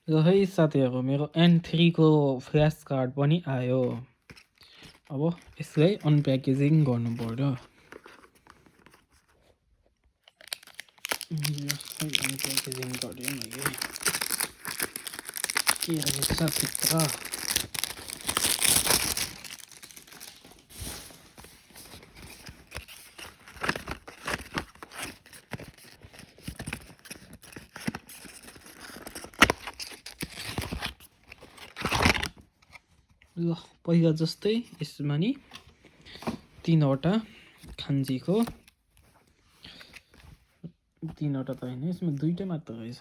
र है साथीहरू मेरो N3 को फ्ल्यास कार्ड पनि आयो। अब यसलाई अनप्याकेजिङ गर्नु पर्यो। अनप्याकेजिङ गरेँ मैले। के रहेछ भित्र? ल पहिला जस्तै यसमा नि 3वटा खान्जीको 3वटा त हैन, यसमा 2टै मात्र रहेछ।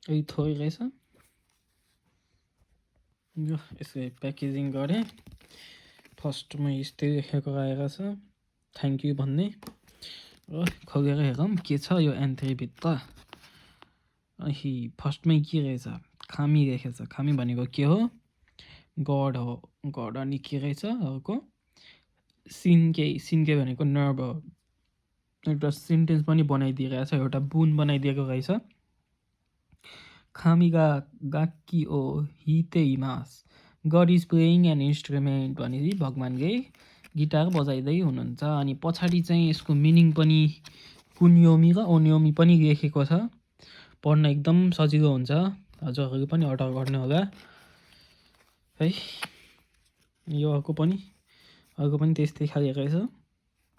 यही थोरै रहेछ। यो यसलाई प्याकेजिङ गरेँ। फर्स्टमा यस्तै लेखेको आएको छ, थ्याङ्क यू भन्ने। र खोलेर हेरौँ के छ यो N3 भित्र। फर्स्टमै के रहेछ? खामी लेखेछ। खामी भनेको के हो? गड हो। गड अनि के रहेछ अर्को? सिन्के भनेको नर्भ हो। एउटा सेन्टेन्स पनि बनाइदिइरहेछ, एउटा बुन बनाइदिएको रहेछ। खामिगा गाक्की ओ हिते हिमास God is playing an instrument भनेपछि भगवान्ले गिटार बजाइँदै हुनुहुन्छ। अनि पछाडि चाहिँ यसको मिनिङ पनि कुन्योमी र ओन्योमी पनि लेखेको छ। पढ्न एकदम सजिलो हुन्छ, हजुरहरू पनि अर्डर गर्नु होला है। यो अर्को पनि त्यस्तै खाले रहेछ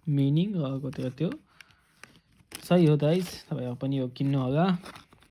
मिनिङ र अर्कोतिर त्यो। सही हो गाइस, तपाईँहरू पनि यो किन्नु होला।